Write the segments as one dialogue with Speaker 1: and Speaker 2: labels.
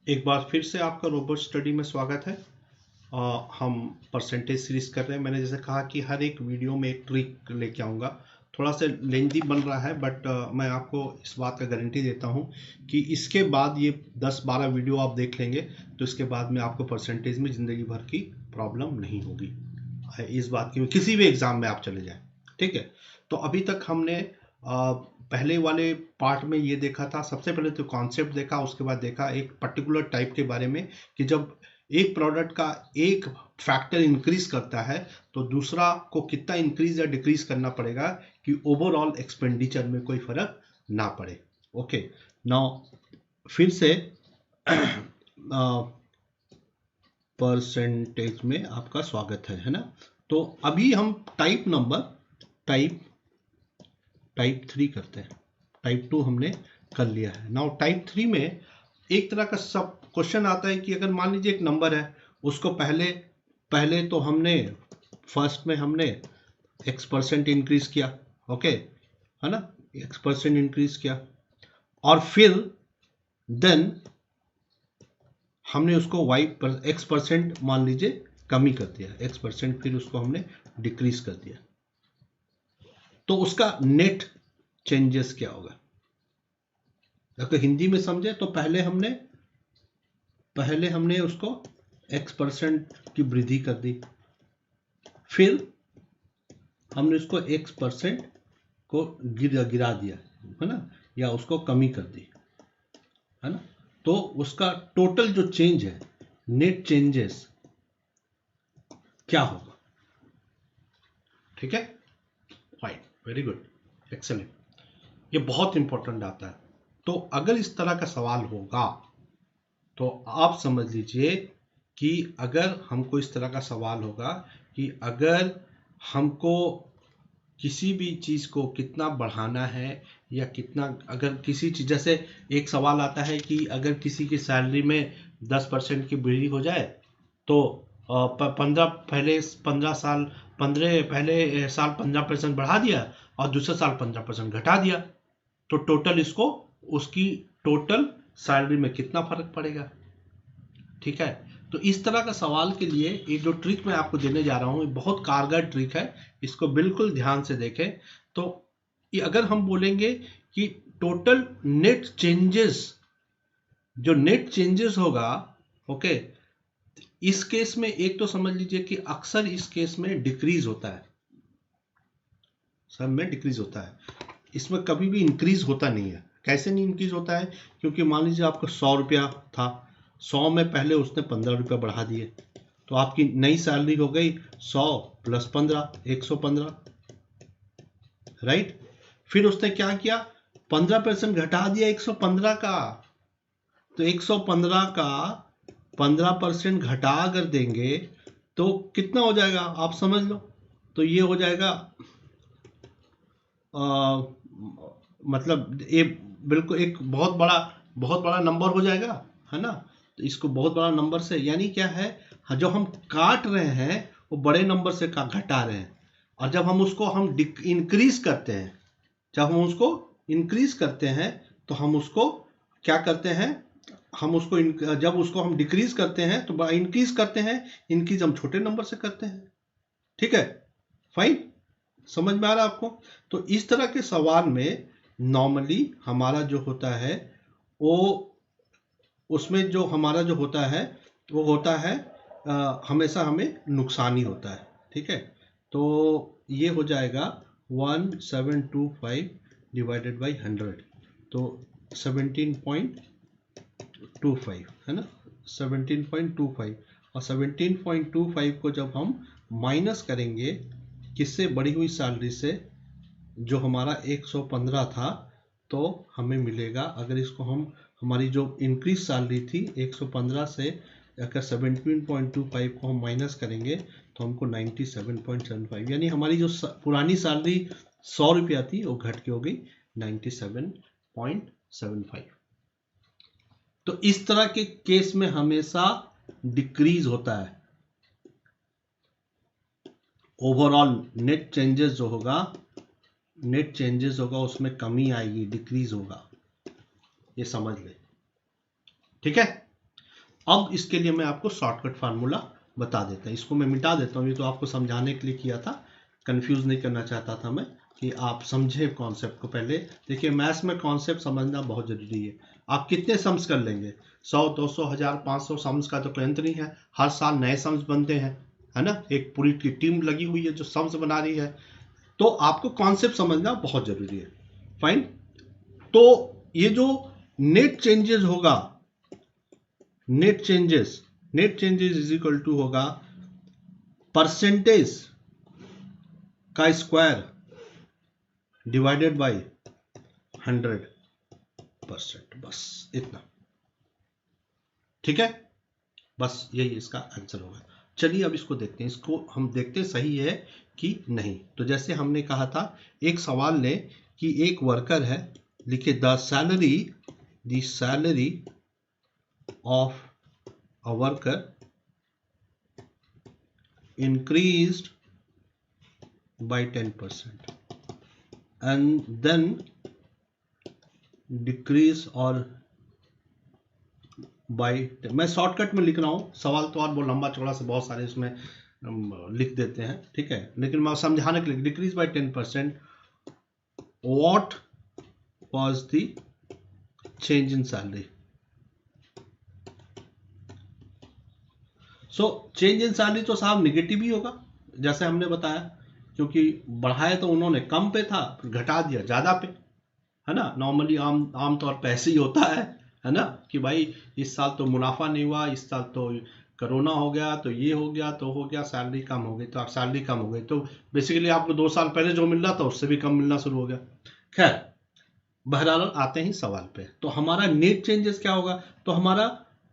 Speaker 1: एक बार फिर से आपका रोबोट स्टडी में स्वागत है। हम परसेंटेज सीरीज कर रहे हैं। मैंने जैसे कहा कि हर एक वीडियो में एक ट्रिक लेके आऊँगा। थोड़ा सा लेंथी बन रहा है बट मैं आपको इस बात का गारंटी देता हूँ कि इसके बाद ये 10-12 वीडियो आप देख लेंगे तो इसके बाद में आपको परसेंटेज में ज़िंदगी भर की प्रॉब्लम नहीं होगी। इस बात की किसी भी एग्ज़ाम में आप चले जाएँ, ठीक है। तो अभी तक हमने पहले वाले पार्ट में ये देखा था। सबसे पहले तो कॉन्सेप्ट देखा, उसके बाद देखा एक पर्टिकुलर टाइप के बारे में कि जब एक प्रोडक्ट का एक फैक्टर इंक्रीज करता है तो दूसरा को कितना इंक्रीज या डिक्रीज करना पड़ेगा कि ओवरऑल एक्सपेंडिचर में कोई फर्क ना पड़े। ओके, नाउ फिर से परसेंटेज में आपका स्वागत है ना। तो अभी हम टाइप 3 करते हैं। टाइप 2 हमने कर लिया है। नाउ टाइप 3 में एक तरह का सब क्वेश्चन आता है कि अगर मान लीजिए एक नंबर है, उसको पहले तो हमने फर्स्ट में हमने x% इंक्रीज किया, ओके है ना, x% इंक्रीज किया और फिर देन हमने उसको x% मान लीजिए कमी कर दिया, x% फिर उसको हमने डिक्रीज कर दिया, तो उसका नेट चेंजेस क्या होगा। अगर हिंदी में समझे तो पहले हमने उसको x% की वृद्धि कर दी, फिर हमने उसको x% को गिरा दिया है ना, या उसको कमी कर दी है ना, तो उसका टोटल जो चेंज है, नेट चेंजेस क्या होगा। ठीक है, फाइन, वेरी गुड, एक्सेलेंट। ये बहुत इंपॉर्टेंट आता है। तो अगर इस तरह का सवाल होगा तो आप समझ लीजिए कि अगर हमको इस तरह का सवाल होगा कि अगर हमको किसी भी चीज़ को कितना बढ़ाना है या कितना, अगर किसी चीज़, जैसे एक सवाल आता है कि अगर किसी की सैलरी में 10% की वृद्धि हो जाए तो 15 साल बढ़ा दिया और दूसरे साल 15% घटा दिया, तो टोटल इसको उसकी टोटल सैलरी में कितना फर्क पड़ेगा। ठीक है, तो इस तरह का सवाल के लिए ये जो ट्रिक मैं आपको देने जा रहा हूँ, ये बहुत कारगर ट्रिक है, इसको बिल्कुल ध्यान से देखें। तो ये अगर हम बोलेंगे कि टोटल नेट चेंजेस, जो नेट चेंजेस होगा, ओके, इस केस में एक तो समझ लीजिए कि अक्सर इस केस में डिक्रीज होता है, सब में डिक्रीज होता है, इसमें कभी भी इंक्रीज होता नहीं है। कैसे नहीं इंक्रीज होता है, क्योंकि मान लीजिए आपका 100 रुपया था, 100 में पहले उसने 15 रुपया बढ़ा दिए, तो आपकी नई सैलरी हो गई 100 + 15, 115, राइट। फिर उसने क्या किया, 15% घटा दिया 115 का, तो 115 का 15% घटा अगर देंगे तो कितना हो जाएगा आप समझ लो। तो ये हो जाएगा मतलब ये बिल्कुल एक बहुत बड़ा नंबर हो जाएगा, है ना। तो इसको बहुत बड़ा नंबर से, यानी क्या है, जो हम काट रहे हैं वो बड़े नंबर से घटा रहे हैं, और जब हम उसको इंक्रीज करते हैं, जब हम उसको इंक्रीज करते हैं तो हम उसको क्या करते हैं, हम उसको जब उसको हम डिक्रीज करते हैं तो इंक्रीज करते हैं, इंक्रीज हम छोटे नंबर से करते हैं। ठीक है, फाइन, समझ में आ रहा है आपको। तो इस तरह के सवाल में नॉर्मली हमारा जो होता है वो, उसमें जो हमारा जो होता है वो होता है हमेशा हमें नुकसान ही होता है। ठीक है, तो ये हो जाएगा 1725 डिवाइडेड बाई 100, तो 17.25 है ना, 17.25, और 17.25 को जब हम माइनस करेंगे किससे, बढ़ी हुई सैलरी से, जो हमारा 115 था, तो हमें मिलेगा, अगर इसको हम हमारी जो इंक्रीज सैलरी थी 115 से अगर 17.25 को हम माइनस करेंगे तो हमको 97.75, यानी हमारी जो पुरानी सैलरी 100 रुपया थी वो घट के हो गई 97.75। तो इस तरह के केस में हमेशा डिक्रीज होता है, ओवरऑल नेट चेंजेस जो होगा, नेट चेंजेस होगा उसमें कमी आएगी, डिक्रीज होगा, ये समझ ले। ठीक है, अब इसके लिए मैं आपको शॉर्टकट फार्मूला बता देता हूँ, इसको मैं मिटा देता हूँ, ये तो आपको समझाने के लिए किया था, कंफ्यूज नहीं करना चाहता था मैं कि आप समझे कॉन्सेप्ट को। पहले देखिए मैथ्स में कॉन्सेप्ट समझना बहुत जरूरी है। आप कितने सम्स कर लेंगे, 100, 200, 1000, 500 सम्स का तो कोई अंत नहीं है, हर साल नए सम्स बनते हैं, है ना, एक पूरी टीम लगी हुई है जो सम्स बना रही है, तो आपको कॉन्सेप्ट समझना बहुत जरूरी है। फाइन, तो ये जो नेट चेंजेस होगा, net changes is equal to होगा परसेंटेज का स्क्वायर डिवाइडेड बाय 100%, बस इतना, ठीक है, बस यही इसका आंसर होगा। चलिए अब इसको देखते हैं, इसको हम देखते हैं सही है कि नहीं। तो जैसे हमने कहा था, एक सवाल लें कि एक वर्कर है, लिखे the salary of a worker increased by 10% and then decrease or by, मैं शॉर्टकट में लिख रहा हूँ, सवाल तो और बहुत लंबा चौड़ा से बहुत सारे इसमें लिख देते हैं, ठीक है, लेकिन मैं समझाने के लिए, decrease by 10%, what was the change in salary. So change in salary तो साहब निगेटिव ही होगा, जैसे हमने बताया, क्योंकि बढ़ाए तो उन्होंने कम पे था, फिर घटा दिया ज़्यादा पे, है ना। नॉर्मली आमतौर पे ऐसे ही होता है ना, कि भाई इस साल तो मुनाफा नहीं हुआ, इस साल तो कोरोना हो गया, तो ये हो गया, तो हो गया, सैलरी कम हो गई, तो आप सैलरी कम हो गई, तो बेसिकली आपको 2 साल पहले जो मिल रहा था उससे भी कम मिलना शुरू हो गया। खैर, बहरहाल आते हैं सवाल पे, तो हमारा नेट चेंजेस क्या होगा, तो हमारा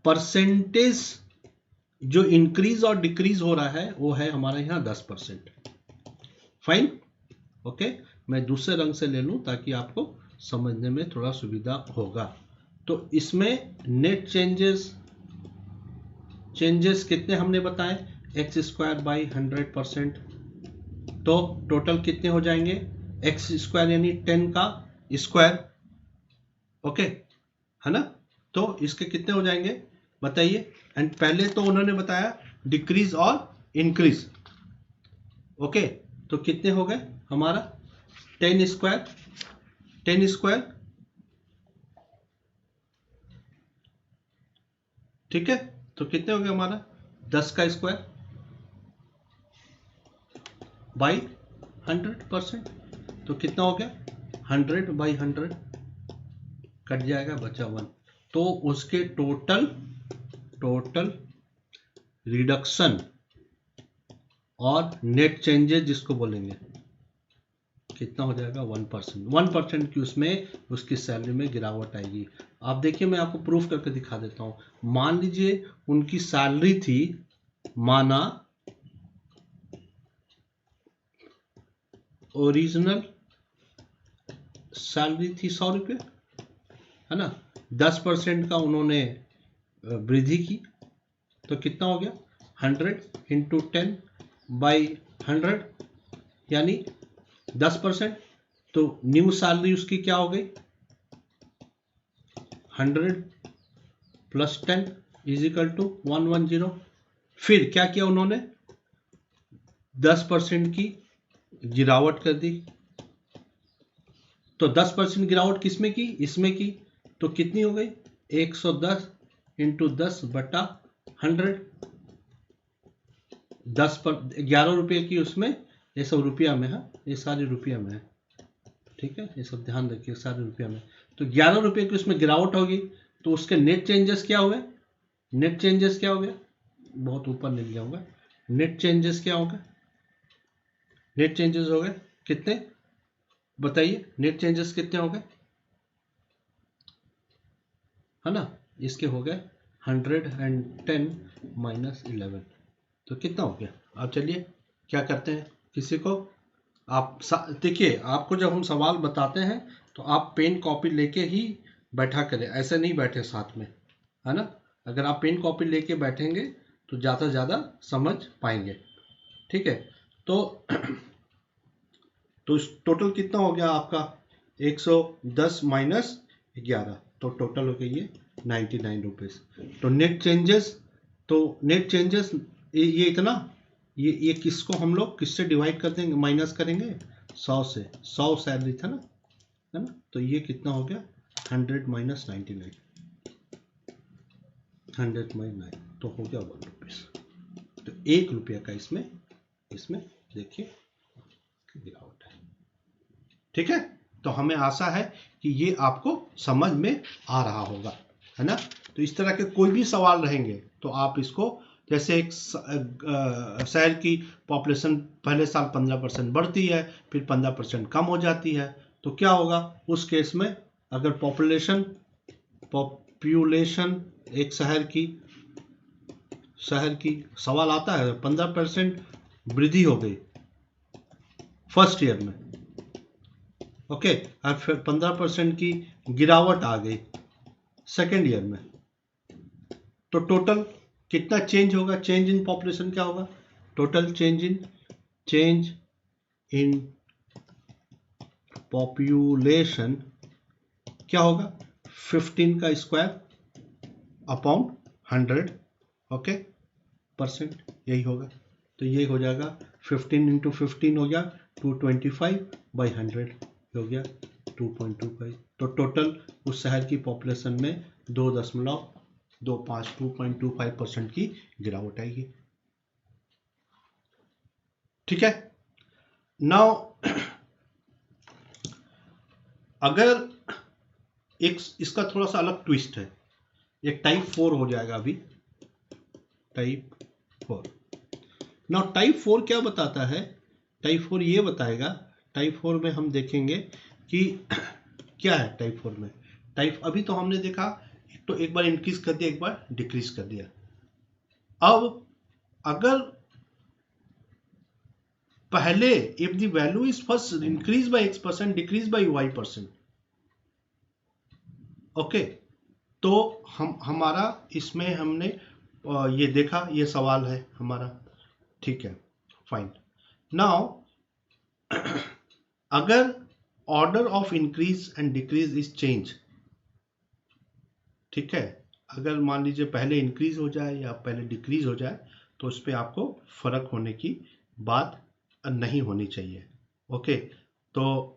Speaker 1: परसेंटेज जो इंक्रीज और डिक्रीज हो रहा है वो है हमारा यहाँ 10%। फाइन, ओके, मैं दूसरे रंग से ले लूं ताकि आपको समझने में थोड़ा सुविधा होगा। तो इसमें नेट चेंजेस कितने हमने बताए, एक्स स्क्वायर बाई 100%, तो टोटल कितने हो जाएंगे, एक्स स्क्वायर यानी 10 का स्क्वायर, ओके, है ना, तो इसके कितने हो जाएंगे बताइए। एंड पहले तो उन्होंने बताया डिक्रीज और इंक्रीज, ओके, तो कितने हो गए हमारा 10 स्क्वायर, ठीक है, तो कितने हो गए हमारा 10 का स्क्वायर बाई 100%, तो कितना हो गया 100 बाई 100, कट जाएगा, बचा 1, तो उसके टोटल रिडक्शन और नेट चेंजेस जिसको बोलेंगे कितना हो जाएगा 1% की उसमें उसकी सैलरी में गिरावट आएगी। आप देखिए, मैं आपको प्रूफ करके दिखा देता हूं। मान लीजिए उनकी सैलरी थी, माना ओरिजिनल सैलरी थी 100 रुपये, है ना, 10% का उन्होंने वृद्धि की, तो कितना हो गया 100 इंटू 10 बाई 100 यानी 10%, तो न्यू सैलरी उसकी क्या हो गई 100 प्लस 10 इज इक्वल टू 110। फिर क्या किया उन्होंने 10% की गिरावट कर दी, तो 10% गिरावट किसमें की, इसमें की, तो कितनी हो गई 110 इंटू 10 बटा 100, 11 रुपये की उसमें, ये सब रुपया में है, ये सारी रुपया में है, ठीक है, ये सब ध्यान रखिए, सारे रुपया में, तो 11 रुपये की उसमें गिरावट होगी, तो उसके नेट चेंजेस क्या हुए, नेट चेंजेस क्या हो गया, बहुत ऊपर लिख जाऊंगा, नेट चेंजेस क्या होगा, नेट चेंजेस हो गए कितने बताइए, नेट चेंजेस कितने हो गए, है ना, इसके हो गए 110 माइनस 11, तो कितना हो गया। अब चलिए क्या करते हैं, किसी को आप देखिए, आपको जब हम सवाल बताते हैं तो आप पेन कॉपी लेके ही बैठा करें, ऐसे नहीं बैठे साथ में, है ना, अगर आप पेन कॉपी लेके बैठेंगे तो ज़्यादा से ज़्यादा समझ पाएंगे, ठीक है। तो टोटल कितना हो गया आपका 110 माइनस 11, तो टोटल हो गई ये 99 रुपीज़। तो नेट चेंजेस, ये इतना, ये किसको हम लोग किससे डिवाइड कर देंगे, माइनस करेंगे 100 से, 100 सैलरी था ना, है ना, तो ये कितना हो गया 100 माइनस 99, 100 माइनस 9 तो हो गया 1 रुपीज़। तो 1 रुपया का इसमें देखिए गिरावट है। ठीक है, तो हमें आशा है कि ये आपको समझ में आ रहा होगा, है ना। तो इस तरह के कोई भी सवाल रहेंगे तो आप इसको, जैसे एक शहर की पॉपुलेशन पहले साल 15% बढ़ती है, फिर 15% कम हो जाती है, तो क्या होगा उस केस में, अगर पॉपुलेशन एक शहर की सवाल आता है 15% वृद्धि हो गई फर्स्ट ईयर में, ओके, और फिर 15% की गिरावट आ गई सेकेंड ईयर में, तो टोटल कितना चेंज होगा, चेंज इन पॉपुलेशन क्या होगा, टोटल चेंज इन पॉपुलेशन क्या होगा 15 का स्क्वायर अपॉन 100, ओके, परसेंट, यही होगा। तो ये हो जाएगा 15 इंटू 15 हो गया 225 बाई 100 हो गया 2.25। तो टोटल उस शहर की पॉपुलेशन में 2.25% की गिरावट आएगी। ठीक है, नाउ अगर एक इसका थोड़ा सा अलग ट्विस्ट है, एक टाइप 4 हो जाएगा अभी, टाइप 4। नाउ टाइप 4 क्या बताता है, टाइप 4 ये बताएगा, टाइप 4 में हम देखेंगे कि क्या है टाइप 4 में। टाइप अभी तो हमने देखा, तो एक बार इंक्रीज कर दिया, एक बार डिक्रीज कर दिया। अब अगर पहले if the value is first increase by x%, decrease by y%, okay, तो हमारा इसमें हमने ये देखा, ये सवाल है हमारा, ठीक है, फाइन। नाउ अगर order of increase and decrease is change, ठीक है, अगर मान लीजिए पहले इंक्रीज हो जाए या पहले डिक्रीज हो जाए, तो उस पर आपको फर्क होने की बात नहीं होनी चाहिए, ओके। तो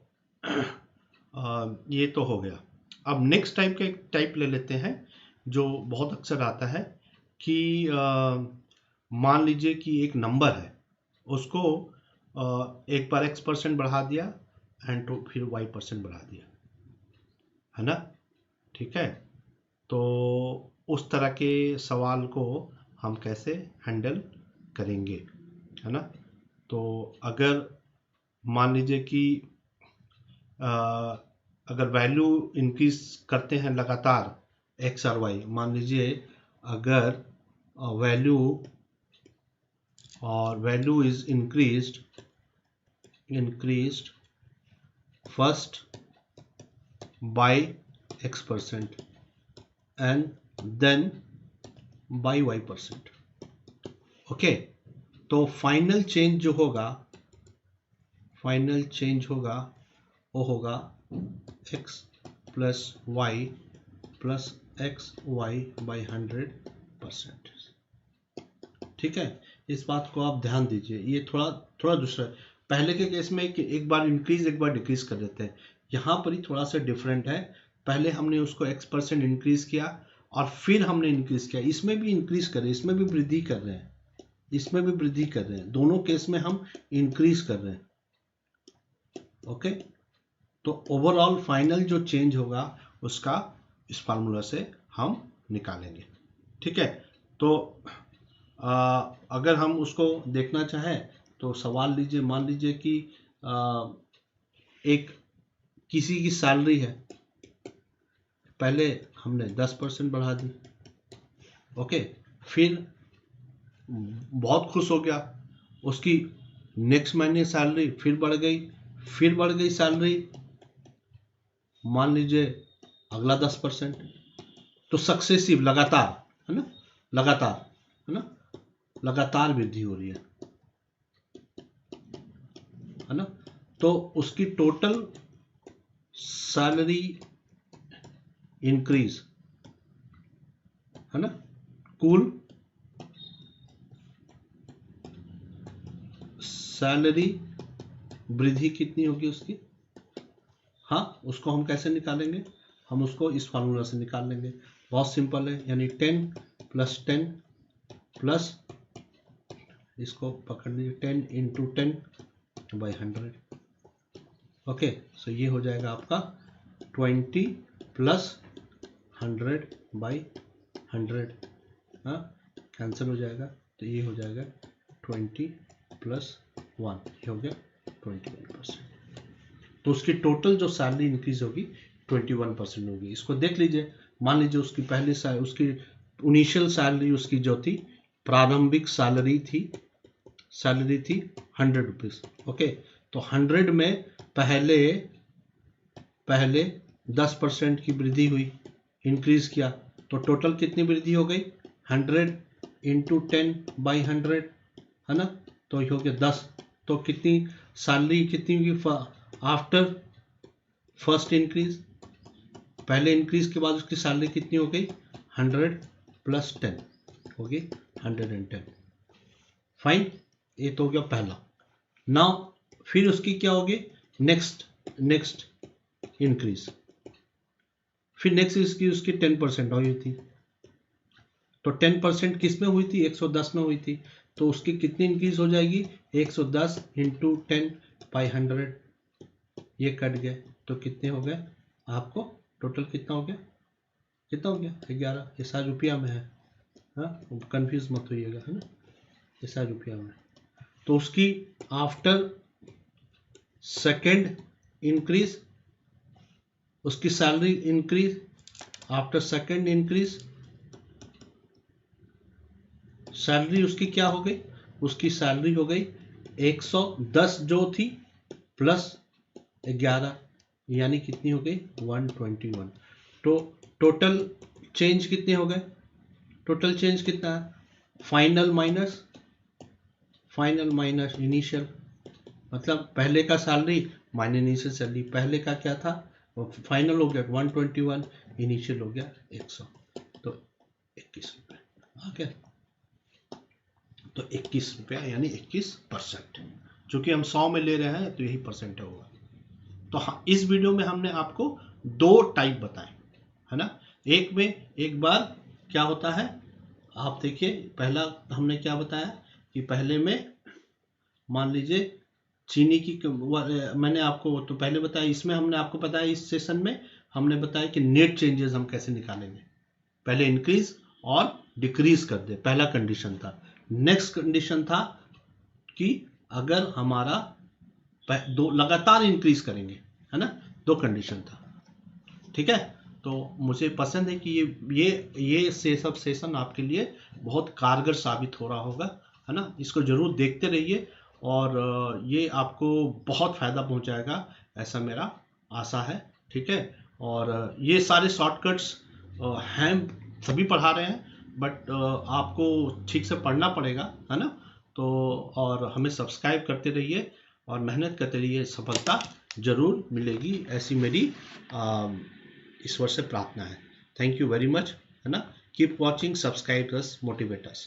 Speaker 1: ये तो हो गया। अब नेक्स्ट टाइप का एक टाइप ले लेते हैं जो बहुत अक्सर आता है कि मान लीजिए कि एक नंबर है, उसको एक बार x% बढ़ा दिया एंड तो फिर y% बढ़ा दिया, है ना, ठीक है। तो उस तरह के सवाल को हम कैसे हैंडल करेंगे, है ना। तो अगर मान लीजिए कि अगर वैल्यू इंक्रीज करते हैं लगातार x और y, मान लीजिए अगर value is increased first by x% and then by y%, okay, तो फाइनल चेंज जो होगा वो होगा x plus y plus x y by 100%। ठीक है, इस बात को आप ध्यान दीजिए, ये थोड़ा दूसरा, पहले के केस में एक बार इंक्रीज एक बार डिक्रीज कर देते हैं, यहाँ पर ही थोड़ा सा डिफरेंट है। पहले हमने उसको x% इंक्रीज किया और फिर हमने इंक्रीज किया, इसमें भी इंक्रीज कर रहे हैं, इसमें भी वृद्धि कर रहे हैं, इसमें भी वृद्धि कर रहे हैं, दोनों केस में हम इंक्रीज कर रहे हैं, ओके। तो ओवरऑल फाइनल जो चेंज होगा उसका इस फार्मूला से हम निकालेंगे, ठीक है। तो अगर हम उसको देखना चाहें तो सवाल लीजिए, मान लीजिए कि एक किसी की सैलरी है, पहले हमने 10% बढ़ा दी, ओके, फिर बहुत खुश हो गया, उसकी नेक्स्ट महीने सैलरी फिर बढ़ गई सैलरी, मान लीजिए अगला 10%, तो सक्सेसिव लगातार, है ना, लगातार वृद्धि हो रही है ना। तो उसकी टोटल सैलरी इंक्रीज है ना, कुल सैलरी वृद्धि कितनी होगी उसकी। हाँ, उसको हम कैसे निकालेंगे, हम उसको इस फार्मूला से निकाल लेंगे, बहुत सिंपल है, यानी 10 + 10 प्लस इसको पकड़ लीजिए 10 × 10/100। ओके, सो ये हो जाएगा आपका 20 + 100/100। हाँ, कैंसिल हो जाएगा, तो ये हो जाएगा 20 + 1, ये हो गया 21%। तो उसकी टोटल जो सैलरी इंक्रीज होगी 21% होगी। इसको देख लीजिए, मान लीजिए उसकी पहले उसकी इनिशियल सैलरी उसकी जो थी, प्रारंभिक सैलरी थी 100 रुपीज़। ओके, तो 100 में पहले 10% की वृद्धि हुई, इंक्रीज किया, तो टोटल कितनी वृद्धि हो गई, 100 × 10/100, है ना, तो ये हो गया 10। तो कितनी सैलरी कितनी होगी आफ्टर फर्स्ट इंक्रीज, पहले इंक्रीज के बाद उसकी सैलरी कितनी हो गई, 100 + 10 होगी 110। फाइन, ये तो हो गया पहला। नाउ फिर उसकी क्या होगी, नेक्स्ट इंक्रीज, फिर नेक्स्ट इसकी उसकी 10% हुई थी, तो 10% किस में हुई थी, 110 में हुई थी, तो उसकी कितनी इंक्रीज हो जाएगी, 110 × 10/100, ये कट गए, तो कितने हो गए आपको, टोटल कितना हो गया, 11, ये सारे रुपया में है, हाँ कंफ्यूज मत होइएगा, है ना, ये सारे रुपया में। तो उसकी आफ्टर सेकेंड इंक्रीज, उसकी salary increase, after second increase salary उसकी क्या हो गई, उसकी सैलरी हो गई 110 जो थी प्लस 11, यानी कितनी हो गई 121। तो टोटल चेंज कितने हो गए, टोटल चेंज कितना है, फाइनल माइनस इनिशियल, मतलब पहले का सैलरी माइनस इनिशियल सैलरी, पहले का क्या था, फाइनल हो गया 121, इनिशियल हो गया 100, तो 21 रुपये आ गया, तो 21 रुपया यानी 21%, चूंकि हम 100 में ले रहे हैं तो यही परसेंट होगा। तो हाँ, इस वीडियो में हमने आपको 2 टाइप बताए, है ना, एक में एक बार क्या होता है, आप देखिए, पहला हमने क्या बताया कि पहले में मान लीजिए चीनी की, मैंने आपको तो पहले बताया, इसमें हमने आपको बताया, इस सेशन में हमने बताया कि नेट चेंजेस हम कैसे निकालेंगे, पहले इंक्रीज और डिक्रीज कर दे, पहला कंडीशन था। नेक्स्ट कंडीशन था कि अगर हमारा दो लगातार इंक्रीज करेंगे, है ना, 2 कंडीशन था, ठीक है। तो मुझे पसंद है कि ये सब सेशन आपके लिए बहुत कारगर साबित हो रहा होगा, है ना, इसको जरूर देखते रहिए और ये आपको बहुत फायदा पहुंचाएगा, ऐसा मेरा आशा है, ठीक है। और ये सारे शॉर्टकट्स हैं, सभी पढ़ा रहे हैं, बट आपको ठीक से पढ़ना पड़ेगा, है ना, तो और हमें सब्सक्राइब करते रहिए और मेहनत करते रहिए, सफलता जरूर मिलेगी, ऐसी मेरी ईश्वर से प्रार्थना है। थैंक यू वेरी मच, है ना, keep watching, subscribe us, motivate अस।